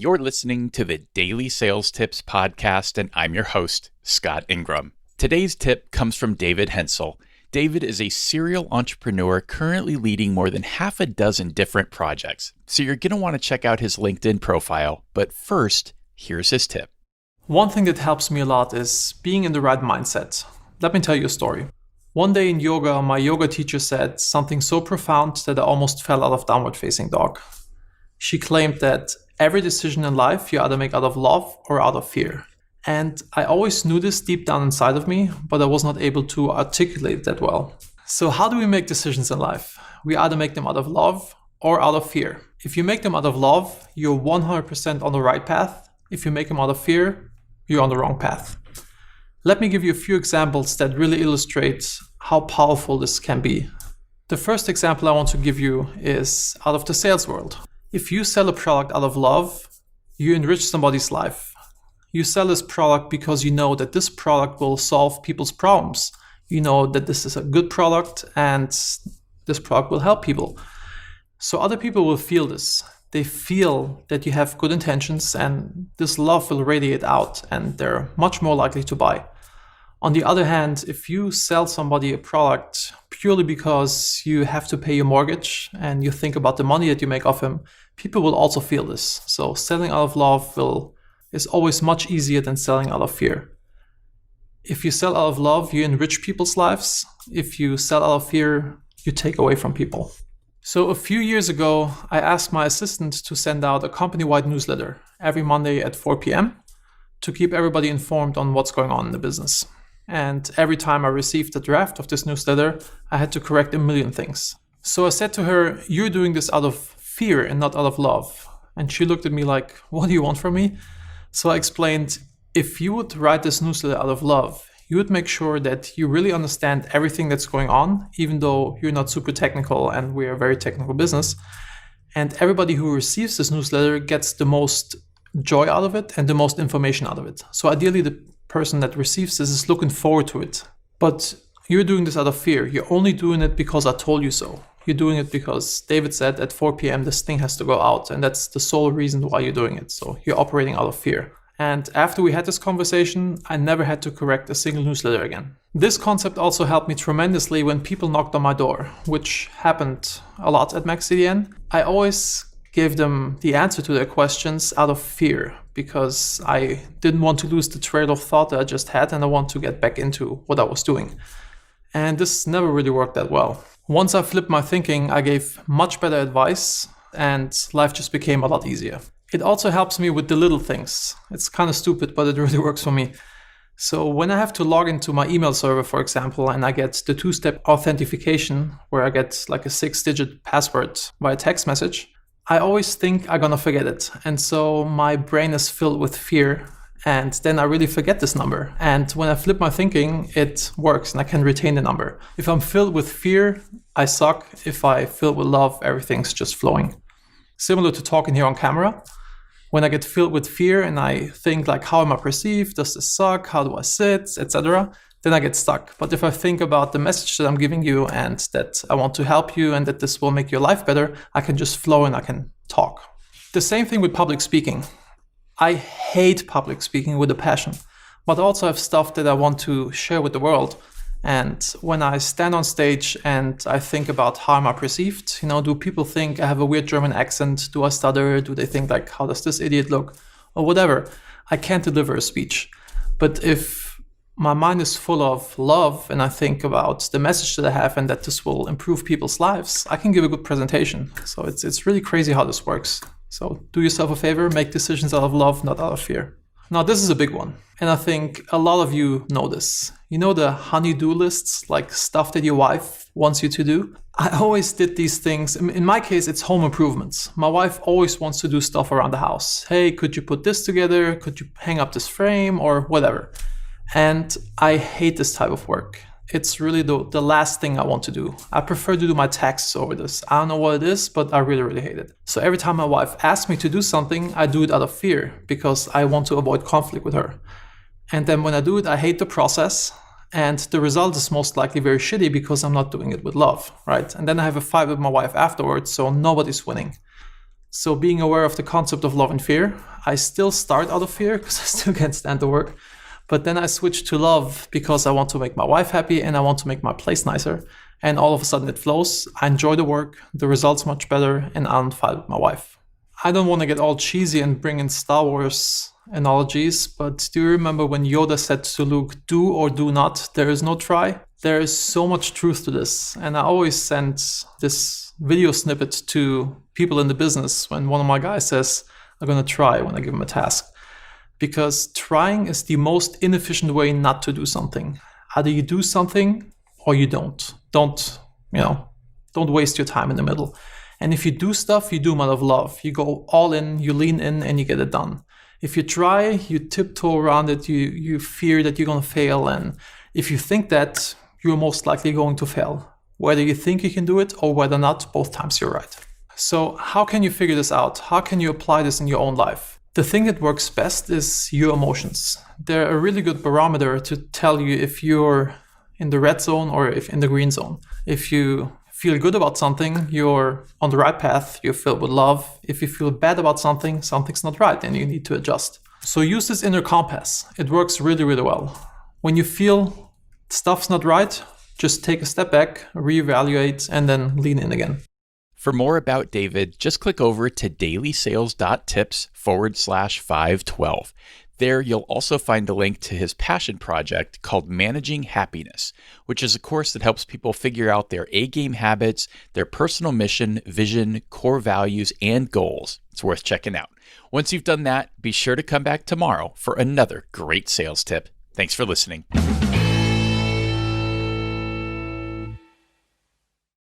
You're listening to the Daily Sales Tips podcast, and I'm your host, Scott Ingram. Today's tip comes from David Henzel. David is a serial entrepreneur currently leading more than half a dozen different projects. So you're going to want to check out his LinkedIn profile. But first, here's his tip. One thing that helps me a lot is being in the right mindset. Let me tell you a story. One day in yoga, my yoga teacher said something so profound that I almost fell out of downward facing dog. She claimed that every decision in life you either make out of love or out of fear. And I always knew this deep down inside of me, but I was not able to articulate that well. So how do we make decisions in life? We either make them out of love or out of fear. If you make them out of love, you're 100% on the right path. If you make them out of fear, you're on the wrong path. Let me give you a few examples that really illustrate how powerful this can be. The first example I want to give you is out of the sales world. If you sell a product out of love, you enrich somebody's life. You sell this product because you know that this product will solve people's problems. You know that this is a good product and this product will help people. So other people will feel this. They feel that you have good intentions and this love will radiate out and they're much more likely to buy. On the other hand, if you sell somebody a product purely because you have to pay your mortgage and you think about the money that you make off him, people will also feel this. So selling out of love is always much easier than selling out of fear. If you sell out of love, you enrich people's lives. If you sell out of fear, you take away from people. So a few years ago, I asked my assistant to send out a company-wide newsletter every Monday at 4 p.m. to keep everybody informed on what's going on in the business. And every time I received a draft of this newsletter, I had to correct a million things. So I said to her, "You're doing this out of fear and not out of love." And she looked at me like, "What do you want from me?" So I explained, if you would write this newsletter out of love, you would make sure that you really understand everything that's going on, even though you're not super technical and we're a very technical business. And everybody who receives this newsletter gets the most joy out of it and the most information out of it. So ideally, the person that receives this is looking forward to it. But you're doing this out of fear. You're only doing it because I told you so. You're doing it because David said at 4 p.m. this thing has to go out, and that's the sole reason why you're doing it. So you're operating out of fear. And after we had this conversation, I never had to correct a single newsletter again. This concept also helped me tremendously when people knocked on my door, which happened a lot at MaxCDN. I always gave them the answer to their questions out of fear because I didn't want to lose the trail of thought that I just had, and I want to get back into what I was doing. And this never really worked that well. Once I flipped my thinking, I gave much better advice and life just became a lot easier. It also helps me with the little things. It's kind of stupid, but it really works for me. So when I have to log into my email server, for example, and I get the two-step authentication where I get like a 6-digit password via text message, I always think I'm gonna forget it. And so my brain is filled with fear. And then I really forget this number. And when I flip my thinking, it works and I can retain the number. If I'm filled with fear, I suck. If I fill with love, everything's just flowing. Similar to talking here on camera. When I get filled with fear and I think like, how am I perceived? Does this suck? How do I sit? Etc. Then I get stuck. But if I think about the message that I'm giving you and that I want to help you and that this will make your life better, I can just flow and I can talk. The same thing with public speaking. I hate public speaking with a passion, but I also have stuff that I want to share with the world. And when I stand on stage and I think about how am I perceived, do people think I have a weird German accent? Do I stutter? Do they think like, how does this idiot look? Or whatever. I can't deliver a speech. But if my mind is full of love and I think about the message that I have and that this will improve people's lives, I can give a good presentation. So it's really crazy how this works. So do yourself a favor, make decisions out of love, not out of fear. Now, this is a big one. And I think a lot of you know this. You know the honey-do lists, like stuff that your wife wants you to do? I always did these things. In my case, it's home improvements. My wife always wants to do stuff around the house. Hey, could you put this together? Could you hang up this frame or whatever? And I hate this type of work. It's really the last thing I want to do. I prefer to do my taxes over this. I don't know what it is, but I really, really hate it. So every time my wife asks me to do something, I do it out of fear because I want to avoid conflict with her. And then when I do it, I hate the process. And the result is most likely very shitty because I'm not doing it with love, right? And then I have a fight with my wife afterwards, so nobody's winning. So being aware of the concept of love and fear, I still start out of fear because I still can't stand the work. But then I switch to love because I want to make my wife happy and I want to make my place nicer. And all of a sudden it flows. I enjoy the work, the results much better, and I don't fight with my wife. I don't want to get all cheesy and bring in Star Wars analogies, but do you remember when Yoda said to Luke, do or do not, there is no try? There is so much truth to this. And I always send this video snippet to people in the business when one of my guys says, I'm going to try when I give him a task. Because trying is the most inefficient way not to do something. Either you do something or you don't. Don't waste your time in the middle. And if you do stuff, you do them out of love. You go all in, you lean in, and you get it done. If you try, you tiptoe around it, you fear that you're going to fail. And if you think that, you're most likely going to fail. Whether you think you can do it or whether not, both times you're right. So how can you figure this out? How can you apply this in your own life? The thing that works best is your emotions. They're a really good barometer to tell you if you're in the red zone or if in the green zone. If you feel good about something, you're on the right path, you're filled with love. If you feel bad about something, something's not right and you need to adjust. So use this inner compass. It works really, really well. When you feel stuff's not right, just take a step back, reevaluate, and then lean in again. For more about David, just click over to DailySales.Tips/512. There, you'll also find a link to his passion project called Managing Happiness, which is a course that helps people figure out their A-game habits, their personal mission, vision, core values, and goals. It's worth checking out. Once you've done that, be sure to come back tomorrow for another great sales tip. Thanks for listening.